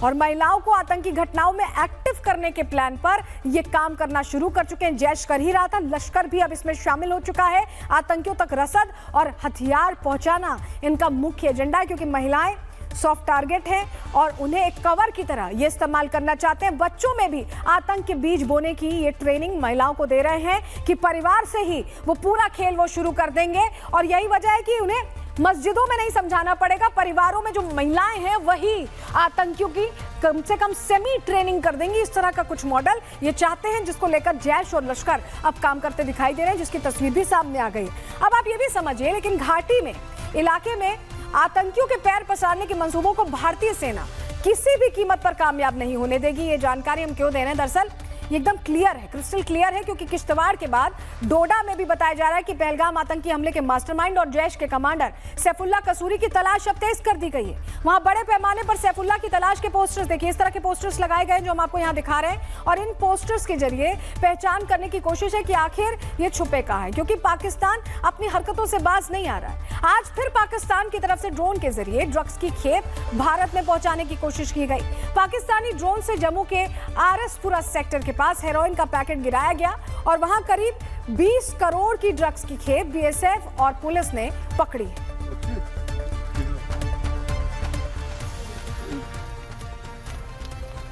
और महिलाओं को आतंकी घटनाओं में एक्टिव करने के प्लान पर ये काम करना शुरू कर चुके हैं। जैश कर ही रहा था, लश्कर भी अब इसमें शामिल हो चुका है। आतंकियों तक रसद और हथियार पहुंचाना इनका मुख्य एजेंडा है, क्योंकि महिलाएं सॉफ्ट टारगेट हैं और उन्हें एक कवर की तरह ये इस्तेमाल करना चाहते हैं। बच्चों में भी आतंक के बीज बोने की ये ट्रेनिंग महिलाओं को दे रहे हैं कि परिवार से ही वो पूरा खेल वो शुरू कर देंगे। और यही वजह है कि उन्हें मस्जिदों में नहीं समझाना पड़ेगा, परिवारों में जो महिलाएं हैं वही आतंकियों की कम से कम सेमी ट्रेनिंग कर देंगी। इस तरह का कुछ मॉडल ये चाहते हैं, जिसको लेकर जैश और लश्कर अब काम करते दिखाई दे रहे हैं, जिसकी तस्वीर भी सामने आ गई। अब आप ये भी समझिए, लेकिन घाटी में इलाके में आतंकियों के पैर पसारने के मंसूबों को भारतीय सेना किसी भी कीमत पर कामयाब नहीं होने देगी। ये जानकारी हम क्यों दे रहे हैं, दरअसल ये एकदम क्लियर है, क्रिस्टल क्लियर है, क्योंकि किश्तवाड़ के बाद डोडा में भी बताया जा रहा है कि पहलगाम आतंकी हमले के मास्टरमाइंड और जैश के कमांडर सैफुल्लाह कसूरी की तलाश अब तेज कर दी गई है। वहां बड़े पैमाने पर सैफुल्लाह की तलाश के पोस्टर्स देखिए, इस तरह के पोस्टर्स लगाए गए जो हम आपको यहां दिखा रहे हैं, और इन पोस्टर्स के जरिए पहचान करने की कोशिश है कि आखिर ये छुपे कहां है, क्योंकि पाकिस्तान अपनी हरकतों से बाज नहीं आ रहा है। आज फिर पाकिस्तान की तरफ से ड्रोन के जरिए ड्रग्स की खेप भारत में पहुंचाने की कोशिश की गई। पाकिस्तानी ड्रोन से जम्मू के आरएसपुरा सेक्टर के पास हेरोइन का पैकेट गिराया गया और वहां करीब 20 करोड़ की ड्रग्स की खेप बीएसएफ और पुलिस ने पकड़ी है।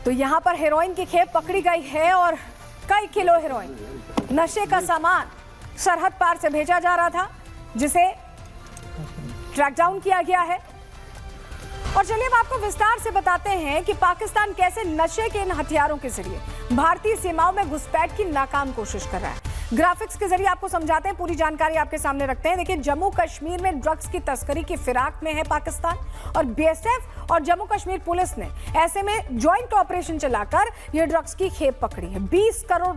तो यहां पर हेरोइन की खेप पकड़ी गई है और कई किलो हेरोइन, नशे का सामान सरहद पार से भेजा जा रहा था, जिसे ट्रैक डाउन किया गया है। और चलिए हम आपको विस्तार से बताते हैं कि पाकिस्तान कैसे नशे के इन हथियारों के जरिए भारतीय सीमाओं में घुसपैठ की नाकाम कोशिश कर रहा है। ग्राफिक्स के जरिए आपको समझाते हैं, पूरी जानकारी आपके सामने रखते हैं। देखिए, जम्मू कश्मीर में ड्रग्स की तस्करी की फिराक में है पाकिस्तान, और बीएसएफ और जम्मू कश्मीर पुलिस ने ऐसे में ज्वाइंट ऑपरेशन चलाकर ये ड्रग्स की खेप पकड़ी है। 20 करोड़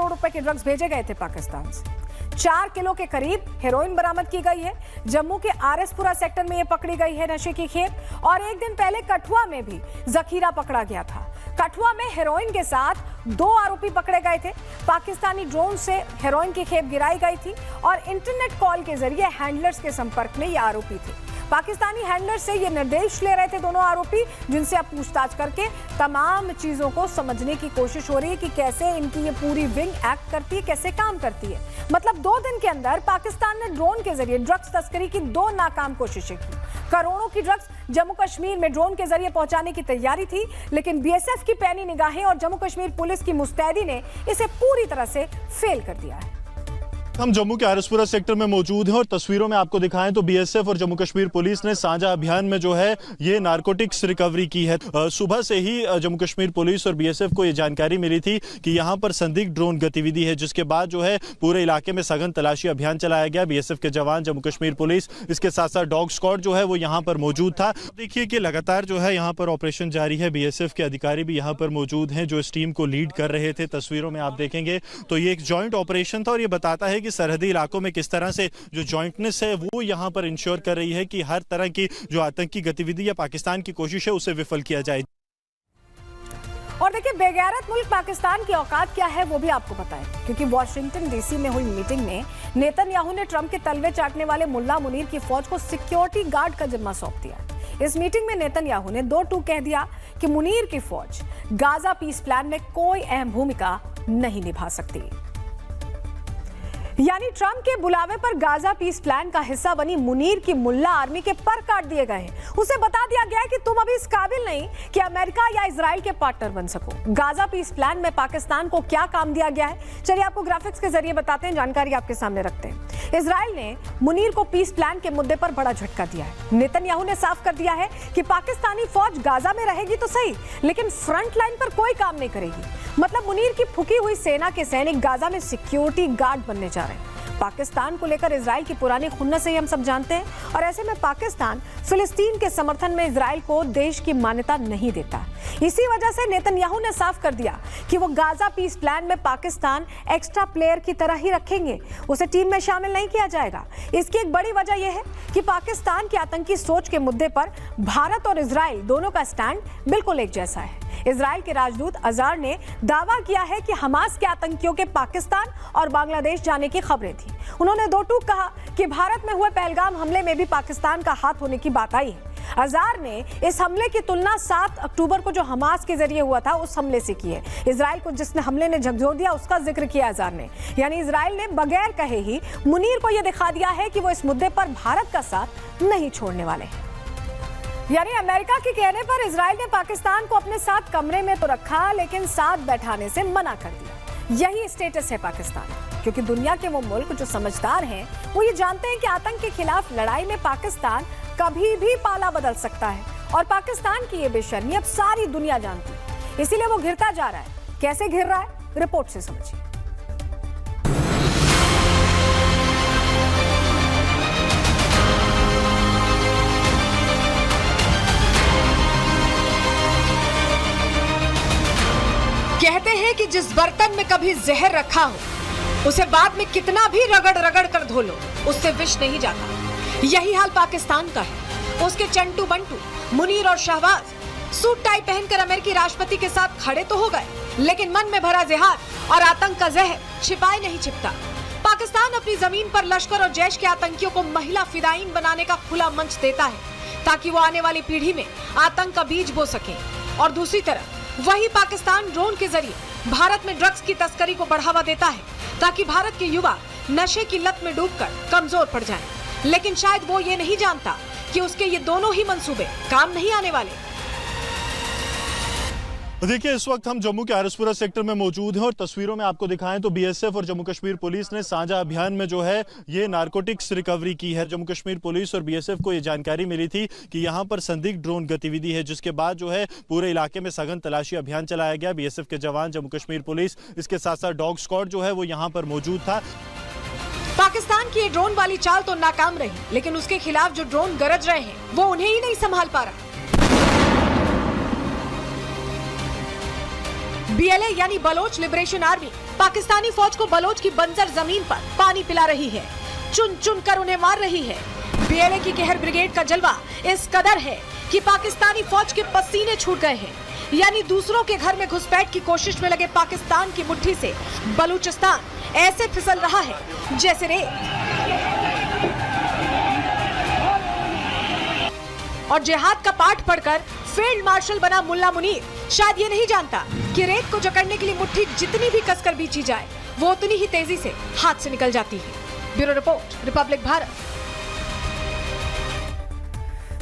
रुपए के ड्रग्स भेजे गए थे पाकिस्तान से। 4 किलो के करीब हेरोइन बरामद की गई है। जम्मू के आरएसपुरा सेक्टर में ये पकड़ी गई है नशे की खेप। और एक दिन पहले कठुआ में भी जखीरा पकड़ा गया था। कठुआ में हेरोइन के साथ 2 आरोपी पकड़े गए थे। पाकिस्तानी ड्रोन से हेरोइन की खेप गिराई गई थी और इंटरनेट कॉल के जरिए हैंडलर्स के संपर्क में ये आरोपी थे। पाकिस्तानी हैंडलर से ये निर्देश ले रहे थे दोनों आरोपी, जिनसे अब पूछताछ करके तमाम चीजों को समझने की कोशिश हो रही है कि कैसे इनकी ये पूरी विंग एक्ट करती है, कैसे काम करती है। मतलब 2 दिन के अंदर पाकिस्तान ने ड्रोन के जरिए ड्रग्स तस्करी की 2 नाकाम कोशिशें की। करोड़ों की ड्रग्स जम्मू कश्मीर में ड्रोन के जरिए पहुंचाने की तैयारी थी, लेकिन बीएसएफ की पैनी निगाहें और जम्मू कश्मीर पुलिस की मुस्तैदी ने इसे पूरी तरह से फेल कर दिया है। हम जम्मू के आरएसपुरा सेक्टर में मौजूद हैं और तस्वीरों में आपको दिखाएं तो बीएसएफ और जम्मू कश्मीर पुलिस ने साझा अभियान में जो है ये नारकोटिक्स रिकवरी की है। सुबह से ही जम्मू कश्मीर पुलिस और बीएसएफ को ये जानकारी मिली थी कि यहाँ पर संदिग्ध ड्रोन गतिविधि है, जिसके बाद जो है पूरे इलाके में सघन तलाशी अभियान चलाया गया। बीएसएफ के जवान, जम्मू कश्मीर पुलिस, इसके साथ साथ डॉग स्क्वाड जो है वो यहाँ पर मौजूद था। देखिए कि लगातार जो है यहाँ पर ऑपरेशन जारी है। बीएसएफ के अधिकारी भी यहाँ पर मौजूद हैं जो इस टीम को लीड कर रहे थे। तस्वीरों में आप देखेंगे तो ये एक जॉइंट ऑपरेशन था और ये बताता है कि सरहदी इलाकों में किस तरह से जो जॉइंटनेस है वो यहाँ पर इंश्योर कर रही है कि हर तरह की जो आतंकी गतिविधि या पाकिस्तान की कोशिश है उसे विफल किया जाए। और देखिए, बेगैरत मुल्क पाकिस्तान की औकात क्या है वो भी आपको बताएं, क्योंकि वॉशिंगटन डीसी में हुई मीटिंग में नेतन्याहू ने ट्रंप के तलवे चाटने वाले मुल्ला मुनीर की फौज को सिक्योरिटी गार्ड का जिम्मा सौंप दिया। इस मीटिंग में नेतन्याहू ने 2 टूक कह दिया कि मुनीर की फौज गाजा पीस प्लान में कोई अहम भूमिका नहीं निभा सकती। यानी ट्रंप के बुलावे पर गाजा पीस प्लान का हिस्सा बनी मुनीर की मुल्ला आर्मी के पर काट दिए गए हैं। उसे बता दिया गया है कि तुम अभी इस काबिल नहीं कि अमेरिका या इजराइल के पार्टनर बन सको। गाजा पीस प्लान में पाकिस्तान को क्या काम दिया गया है, चलिए आपको ग्राफिक्स के जरिए बताते हैं, जानकारी आपके सामने रखते हैं। इजराइल ने मुनीर को पीस प्लान के मुद्दे पर बड़ा झटका दिया है। नेतन्याहू ने साफ कर दिया है कि पाकिस्तानी फौज गाजा में रहेगी तो सही, लेकिन फ्रंट लाइन पर कोई काम नहीं करेगी। मतलब मुनीर की फूकी हुई सेना के सैनिक गाजा में सिक्योरिटी गार्ड बनने जा रहे हैं। पाकिस्तान को लेकर इजराइल की पुरानी खुन्नस से हम सब जानते हैं, और ऐसे में पाकिस्तान फिलिस्तीन के समर्थन में इजराइल को देश की मान्यता नहीं देता। इसी वजह से नेतन्याहू ने साफ कर दिया कि वो गाजा पीस प्लान में पाकिस्तान एक्स्ट्रा प्लेयर की तरह ही रखेंगे, उसे टीम में शामिल नहीं किया जाएगा। इसकी एक बड़ी वजह यह है कि पाकिस्तान की आतंकी सोच के मुद्दे पर भारत और इजराइल दोनों का स्टैंड बिल्कुल एक जैसा है। इजराइल के राजदूत अजार ने दावा किया है कि हमास के आतंकियों के पाकिस्तान और बांग्लादेश जाने की खबरें थी। उन्होंने 2 टूक कहा कि भारत में हुए पहलगाम हमले में भी पाकिस्तान का हाथ होने की बात आई है। अजार ने इस हमले की तुलना 7 अक्टूबर को जो हमास के जरिए हुआ था उस हमले से की है। इजराइल को जिसने हमले ने झकझोर दिया उसका जिक्र किया अजार ने। यानी इजराइल ने बगैर कहे ही मुनीर को यह दिखा दिया है कि वो इस मुद्दे पर भारत का साथ नहीं छोड़ने वाले हैं। यानी अमेरिका के कहने पर इजराइल ने पाकिस्तान को अपने साथ कमरे में तो रखा, लेकिन साथ बैठाने से मना कर दिया। यही स्टेटस है पाकिस्तान, क्योंकि दुनिया के वो मुल्क जो समझदार हैं वो ये जानते हैं कि आतंक के खिलाफ लड़ाई में पाकिस्तान कभी भी पाला बदल सकता है, और पाकिस्तान की ये बेशर्मी अब सारी दुनिया जानती है। इसीलिए वो घिरता जा रहा है। कैसे घिर रहा है, रिपोर्ट से समझिए। कहते हैं कि जिस बर्तन में कभी जहर रखा हो उसे बाद में कितना भी रगड़ रगड़ कर धो लो, उससे विष नहीं जाता। यही हाल पाकिस्तान का है। उसके चंटू बंटू मुनीर और शहबाज सूट टाई पहनकर अमेरिकी राष्ट्रपति के साथ खड़े तो हो गए, लेकिन मन में भरा जिहाद और आतंक का जहर छिपाए नहीं छिपता। पाकिस्तान अपनी जमीन पर लश्कर और जैश के आतंकियों को महिला फिदायीन बनाने का खुला मंच देता है, ताकि वो आने वाली पीढ़ी में आतंक का बीज बो सके। और दूसरी तरफ वही पाकिस्तान ड्रोन के जरिए भारत में ड्रग्स की तस्करी को बढ़ावा देता है, ताकि भारत के युवा नशे की लत में डूबकर कमजोर पड़ जाएं। लेकिन शायद वो ये नहीं जानता कि उसके ये दोनों ही मंसूबे काम नहीं आने वाले। देखिए, इस वक्त हम जम्मू के आरसपुरा सेक्टर में मौजूद हैं और तस्वीरों में आपको दिखाएं तो बीएसएफ और जम्मू कश्मीर पुलिस ने साझा अभियान में जो है ये नारकोटिक्स रिकवरी की है। जम्मू कश्मीर पुलिस और बीएसएफ को ये जानकारी मिली थी कि यहाँ पर संदिग्ध ड्रोन गतिविधि है, जिसके बाद जो है पूरे इलाके में सघन तलाशी अभियान चलाया गया। बीएसएफ के जवान, जम्मू कश्मीर पुलिस, इसके साथ साथ डॉग स्क्वाड जो है वो यहाँ पर मौजूद था। पाकिस्तान की ये ड्रोन वाली चाल तो नाकाम रही, लेकिन उसके खिलाफ जो ड्रोन गरज रहे हैं वो उन्हें ही नहीं संभाल पा रहा। बीएलए यानी बलोच लिबरेशन आर्मी पाकिस्तानी फौज को बलोच की बंजर जमीन पर पानी पिला रही है, चुन चुन कर उन्हें मार रही है। बीएलए की कहर ब्रिगेड का जलवा इस कदर है कि पाकिस्तानी फौज के पसीने छूट गए हैं। यानी दूसरों के घर में घुसपैठ की कोशिश में लगे पाकिस्तान की मुट्ठी से बलूचिस्तान ऐसे फिसल रहा है जैसे रेत। और जिहाद का पाठ पढ़कर फील्ड मार्शल बना मुल्ला मुनीर शायद ये नहीं जानता कि रेत को जकड़ने के लिए मुट्ठी जितनी भी कसकर बींची जाए वो उतनी ही तेजी से हाथ से निकल जाती है। Bureau report, Republic Bharat.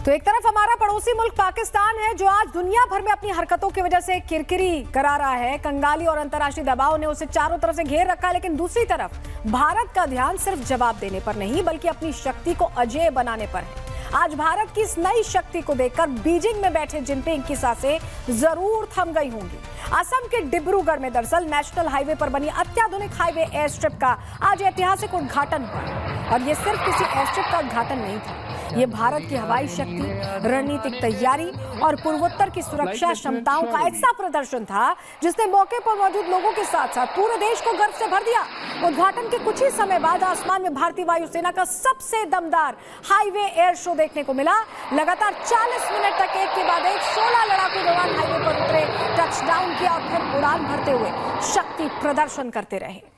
तो एक तरफ हमारा पड़ोसी मुल्क पाकिस्तान है जो आज दुनिया भर में अपनी हरकतों की वजह से किरकिरी करा रहा है। कंगाली और अंतर्राष्ट्रीय दबाव ने उसे चारों तरफ से घेर रखा है, लेकिन दूसरी तरफ भारत का ध्यान सिर्फ जवाब देने पर नहीं बल्कि अपनी शक्ति को अजेय बनाने पर है। आज भारत की इस नई शक्ति को देखकर बीजिंग में बैठे जिनपिंग की सांसें जरूर थम गई होंगी। असम के डिब्रूगढ़ में दरअसल नेशनल हाईवे पर बनी अत्याधुनिक हाईवे एयर स्ट्रिप का आज ऐतिहासिक उद्घाटन हुआ। और ये सिर्फ किसी एयर स्ट्रिप का उद्घाटन नहीं था, ये भारत की हवाई शक्ति, रणनीतिक तैयारी और पूर्वोत्तर की सुरक्षा क्षमताओं का ऐसा प्रदर्शन था जिसने मौके पर मौजूद लोगों के साथ साथ पूरे देश को गर्व से भर दिया। उद्घाटन के कुछ ही समय बाद आसमान में भारतीय वायुसेना का सबसे दमदार हाईवे एयर शो देखने को मिला। लगातार 40 मिनट तक एक के बाद एक 16 लड़ाकू विमान हाईवे पर उतरे, टचडाउन किया और फिर उड़ान भरते हुए शक्ति प्रदर्शन करते रहे।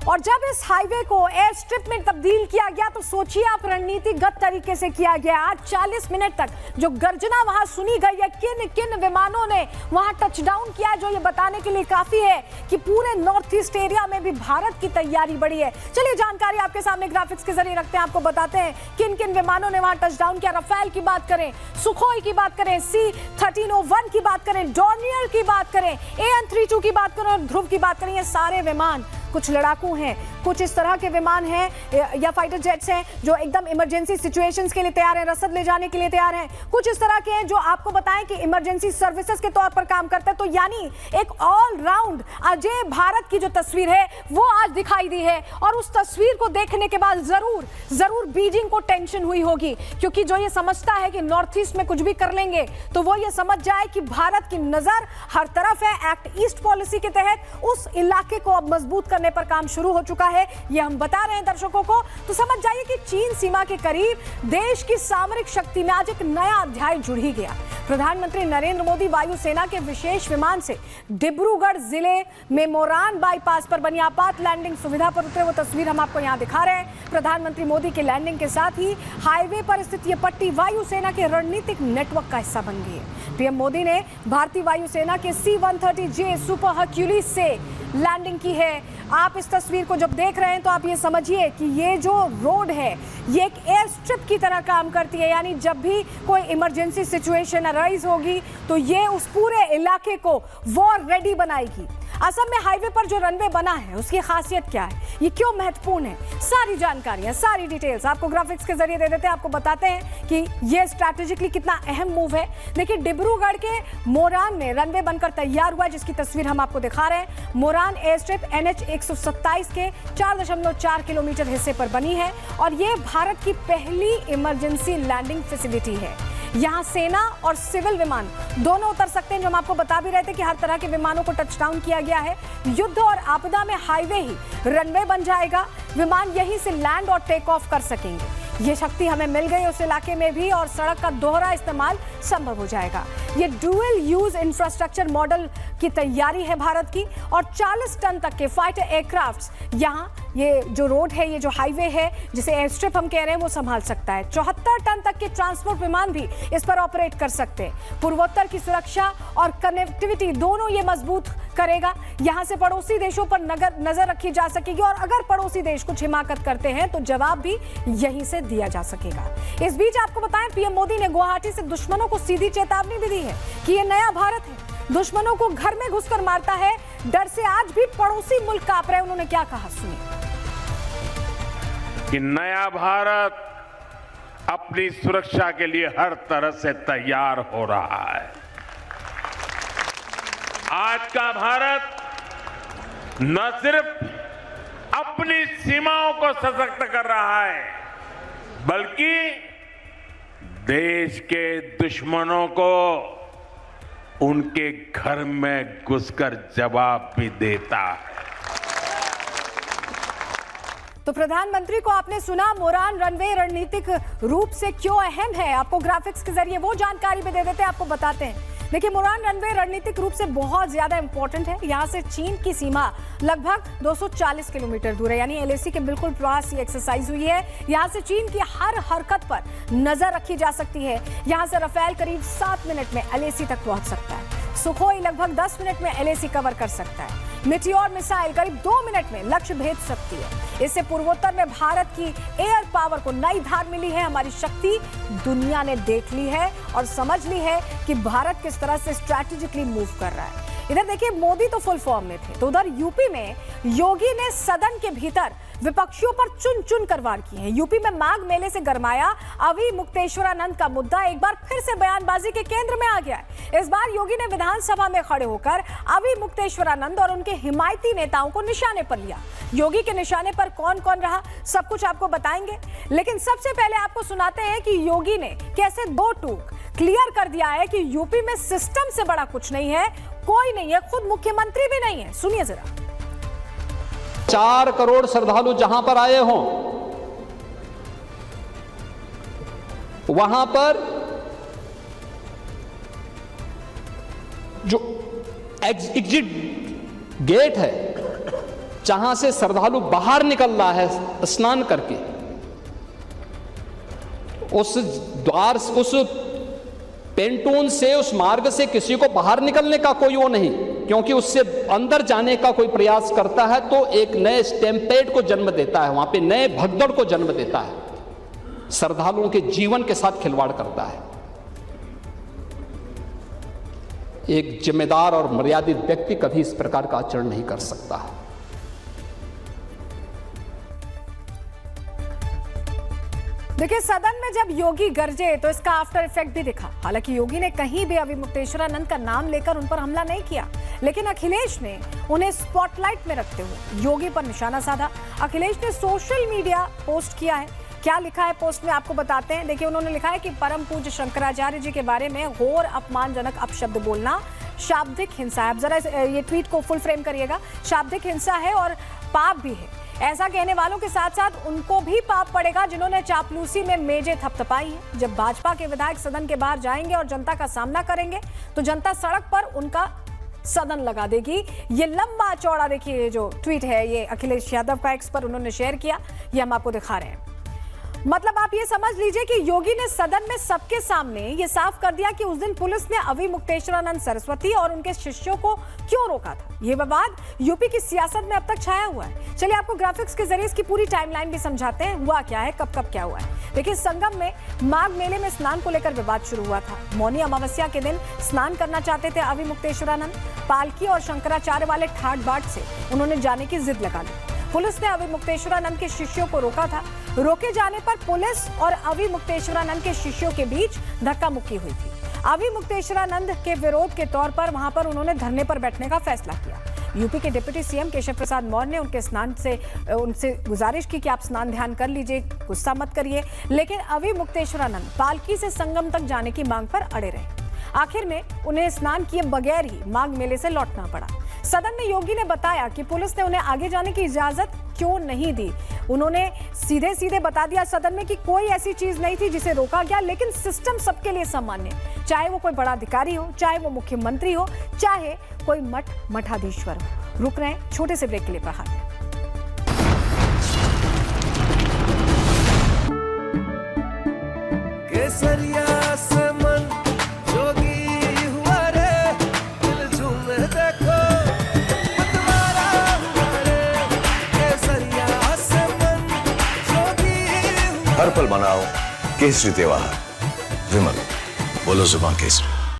और जब इस हाईवे को एयर स्ट्रिप में तब्दील किया गया तो सोचिए आप, रणनीतिगत तरीके से किया गया। आज 40 मिनट तक जो गर्जना वहां सुनी गई है, किन किन विमानों ने वहां टचडाउन किया, जो ये बताने के लिए काफी है कि पूरे नॉर्थ ईस्ट एरिया में भी भारत की तैयारी बढ़ी है। चलिए जानकारी आपके सामने ग्राफिक्स के जरिए रखते हैं, आपको बताते हैं किन किन विमानों ने वहां टचडाउन किया। रफेल की बात करें, सुखोई की बात करें, C-1301 की बात करें, डॉर्नियर की बात करें, AN-32 की बात करें और ध्रुव की बात करें। ये सारे विमान कुछ लड़ाकू हैं, कुछ इस तरह के विमान हैं या फाइटर जेट्स हैं जो एकदम इमरजेंसी सिचुएशंस के लिए तैयार हैं, रसद ले जाने के लिए तैयार हैं। कुछ इस तरह के हैं जो आपको बताएं कि इमरजेंसी सर्विसेज के तौर पर काम करते हैं। तो यानी एक ऑल राउंड अजय भारत की जो तस्वीर है वो आज दिखाई दी है। और उस तस्वीर को देखने के बाद जरूर बीजिंग को टेंशन हुई होगी, क्योंकि जो ये समझता है कि नॉर्थ ईस्ट में कुछ भी कर लेंगे तो वो ये समझ जाए कि भारत की नजर हर तरफ है। एक्ट ईस्ट पॉलिसी के तहत उस इलाके को अब मजबूत करने पर काम शुरू हो चुका है, ये हम बता रहे हैं दर्शकों को। तो समझ जाइए कि चीन सीमा के करीब देश की सामरिक शक्ति में आज एक नया अध्याय जुड़ ही गया। प्रधानमंत्री नरेंद्र मोदी वायुसेना के विशेष विमान से डिब्रूगढ़ जिले में मोरान बाईपास पर बनी आपात लैंडिंग सुविधा पर उतरे। वो तस्वीर हम आपको यहां दिखा रहे हैं। प्रधानमंत्री मोदी के लैंडिंग के साथ ही हाईवे पर स्थित ये पट्टी वायुसेना के रणनीतिक नेटवर्क का हिस्सा बन गई है। पीएम मोदी ने भारतीय वायुसेना के C-130J सुपर हर्क्यूलिस से लैंडिंग की है। आप इस तस्वीर को जब देख रहे हैं तो आप ये समझिए कि ये जो रोड है ये एक एयर स्ट्रिप की तरह काम करती है, यानी जब भी कोई इमरजेंसी सिचुएशन अराइज होगी तो ये उस पूरे इलाके को वॉर रेडी बनाएगी। असम में हाईवे पर जो रनवे बना है उसकी खासियत क्या है, ये क्यों महत्वपूर्ण है, सारी जानकारियां, सारी डिटेल्स आपको ग्राफिक्स के जरिए दे देते हैं। आपको बताते हैं कि ये स्ट्रैटेजिकली कितना अहम मूव है। देखिए, डिब्रूगढ़ के मोरान में रनवे बनकर तैयार हुआ है, जिसकी तस्वीर हम आपको दिखा रहे हैं। मोरान एयर स्ट्रिप NH 127 के 4.4 किलोमीटर हिस्से पर बनी है और ये भारत की पहली इमरजेंसी लैंडिंग फैसिलिटी है। यहाँ सेना और सिविल विमान दोनों उतर सकते हैं। जो हम आपको बता भी रहे थे कि हर तरह के विमानों को टच डाउन किया गया है। युद्ध और आपदा में हाईवे ही रनवे बन जाएगा, विमान यहीं से लैंड और टेक ऑफ कर सकेंगे। ये शक्ति हमें मिल गई उस इलाके में भी और सड़क का दोहरा इस्तेमाल संभव हो जाएगा। ये डुअल यूज इंफ्रास्ट्रक्चर मॉडल की तैयारी है भारत की और 40 टन तक के फाइटर एयरक्राफ्ट्स यहाँ ये जो रोड है, ये जो हाईवे है जिसे एयर स्ट्रिप हम कह रहे हैं, वो संभाल सकता है। 74 टन तक के ट्रांसपोर्ट विमान भी इस पर ऑपरेट कर सकते हैं। पूर्वोत्तर की सुरक्षा और कनेक्टिविटी दोनों ये मजबूत करेगा। यहाँ से पड़ोसी देशों पर नजर रखी जा सकेगी और अगर पड़ोसी देश कुछ हिमाकत करते हैं तो जवाब भी यहीं से दिया जा सकेगा। इस बीच आपको बताएं, पीएम मोदी ने गुवाहाटी से दुश्मनों को सीधी चेतावनी भी दी है कि ये नया भारत है, दुश्मनों को घर में घुसकर मारता है, डर से आज भी पड़ोसी मुल्क कांप रहे हैं। उन्होंने क्या कहा, सुनिए। कि नया भारत अपनी सुरक्षा के लिए हर तरह से तैयार हो रहा है। आज का भारत न सिर्फ अपनी सीमाओं को सशक्त कर रहा है, बल्कि देश के दुश्मनों को उनके घर में घुसकर जवाब भी देता है। तो प्रधानमंत्री को आपने सुना। मोरान रनवे रणनीतिक रूप से क्यों अहम है, आपको ग्राफिक्स के जरिए वो जानकारी भी दे देते हैं, आपको बताते हैं। देखिए, मोरान रनवे रणनीतिक रूप से बहुत ज्यादा इंपॉर्टेंट है। यहाँ से चीन की सीमा लगभग 240 किलोमीटर दूर है, यानी LAC के बिल्कुल पास ये एक्सरसाइज हुई है। यहाँ से चीन की हर हरकत पर नजर रखी जा सकती है। यहाँ से रफेल करीब 7 मिनट में LAC तक पहुंच सकता है। सुखोई लगभग 10 मिनट में LAC कवर कर सकता है। मिटियोर मिसाइल करीब 2 मिनट में लक्ष्य भेद सकती है। इससे पूर्वोत्तर में भारत की एयर पावर को नई धार मिली है। हमारी शक्ति दुनिया ने देख ली है और समझ ली है कि भारत किस तरह से स्ट्रैटेजिकली मूव कर रहा है। इधर देखिए, मोदी तो फुल फॉर्म में थे, तो उधर यूपी में योगी ने सदन के भीतर विपक्षियों पर चुन चुन कर वार किए हैं। यूपी में माघ मेले से गरमाया अवि मुक्तेश्वरानंद का मुद्दा एक बार फिर से बयानबाजी के केंद्र में आ गया है। इस बार योगी ने विधानसभा में खड़े होकर अवि मुक्तेश्वरानंद और उनके हिमायती नेताओं को निशाने पर लिया। योगी के निशाने पर कौन कौन रहा, सब कुछ आपको बताएंगे, लेकिन सबसे पहले आपको सुनाते हैं कि योगी ने कैसे दो टूक क्लियर कर दिया है कि यूपी में सिस्टम से बड़ा कुछ नहीं है, कोई नहीं है, खुद मुख्यमंत्री भी नहीं है। सुनिए जरा। 4 करोड़ श्रद्धालु जहां पर आए हों, वहां पर जो एग्जिट गेट है, जहां से श्रद्धालु बाहर निकल रहा है स्नान करके, उस द्वार, उस पेंटून से, उस मार्ग से किसी को बाहर निकलने का कोई वो नहीं, क्योंकि उससे अंदर जाने का कोई प्रयास करता है तो एक नए स्टैम्पेड को जन्म देता है, वहां पे नए भगदड़ को जन्म देता है, श्रद्धालुओं के जीवन के साथ खिलवाड़ करता है। एक जिम्मेदार और मर्यादित व्यक्ति कभी इस प्रकार का आचरण नहीं कर सकता है। देखिए, सदन में जब योगी गरजे तो इसका आफ्टर इफेक्ट भी दिखा। हालांकि योगी ने कहीं भी अवि मुक्तेश्वरानंद का नाम लेकर उन पर हमला नहीं किया, लेकिन अखिलेश ने उन्हें स्पॉटलाइट में रखते हुए योगी पर निशाना साधा। अखिलेश ने सोशल मीडिया पोस्ट किया है। क्या लिखा है पोस्ट में आपको बताते हैं। देखिए, उन्होंने लिखा है कि परम पूज्य शंकराचार्य जी के बारे में घोर अपमानजनक अपशब्द बोलना शाब्दिक हिंसा है। अब जरा ये ट्वीट को फुल फ्रेम करिएगा। शाब्दिक हिंसा है और पाप भी है। ऐसा कहने वालों के साथ साथ उनको भी पाप पड़ेगा जिन्होंने चापलूसी में मेजें थपथपाई है। जब भाजपा के विधायक सदन के बाहर जाएंगे और जनता का सामना करेंगे तो जनता सड़क पर उनका सदन लगा देगी। ये लंबा चौड़ा देखिए जो ट्वीट है, ये अखिलेश यादव का एक्स पर उन्होंने शेयर किया, ये हम आपको दिखा रहे हैं। मतलब आप ये समझ लीजिए कि योगी ने सदन में सबके सामने ये साफ कर दिया कि उस दिन पुलिस ने अवि मुक्तेश्वरानंद सरस्वती और उनके शिष्यों को क्यों रोका था। ये विवाद यूपी की सियासत में अब तक छाया हुआ है। चलिए आपको ग्राफिक्स के जरिए इसकी पूरी टाइमलाइन भी समझाते हैं, हुआ क्या है, कब कब क्या हुआ है। देखिए, संगम में माघ मेले में स्नान को लेकर विवाद शुरू हुआ था। मौनी अमावस्या के दिन स्नान करना चाहते थे अवि मुक्तेश्वरानंद। पालकी और शंकराचार्य वाले ठाट बाट से उन्होंने जाने की जिद लगा ली। पुलिस ने अवि मुक्तेश्वरानंद के शिष्यों को रोका था। रोके जाने पर पुलिस और अवि मुक्तेश्वरानंद के शिष्यों के बीच धक्का मुक्की हुई थी। अवि मुक्तेश्वरानंद के विरोध के तौर पर वहां पर उन्होंने धरने पर बैठने का फैसला किया। यूपी के डिप्टी सीएम केशव प्रसाद मौर्य ने उनसे गुजारिश की कि आप स्नान ध्यान कर लीजिए, गुस्सा मत करिए, लेकिन अवि मुक्तेश्वरानंद पालकी से संगम तक जाने की मांग पर अड़े रहे। आखिर में उन्हें स्नान किए बगैर ही माघ मेले से लौटना पड़ा। सदन में योगी ने बताया कि पुलिस ने उन्हें आगे जाने की इजाजत क्यों नहीं दी। उन्होंने सीधे सीधे बता दिया सदन में कि कोई ऐसी चीज नहीं थी जिसे रोका गया, लेकिन सिस्टम सबके लिए सामान्य, चाहे वो कोई बड़ा अधिकारी हो, चाहे वो मुख्यमंत्री हो, चाहे कोई मठाधीश्वर हो। रुक रहे हैं छोटे से ब्रेक के लिए प्रहार। केसरिया से मन जोगी हुआ रे, दिल झूमे देखो मतवारा हुआ रे। केसरिया से मन जोगी हुआ। हर पल मनाओ केसरी त्योहार। विमल, बोलो जुबान केसरी।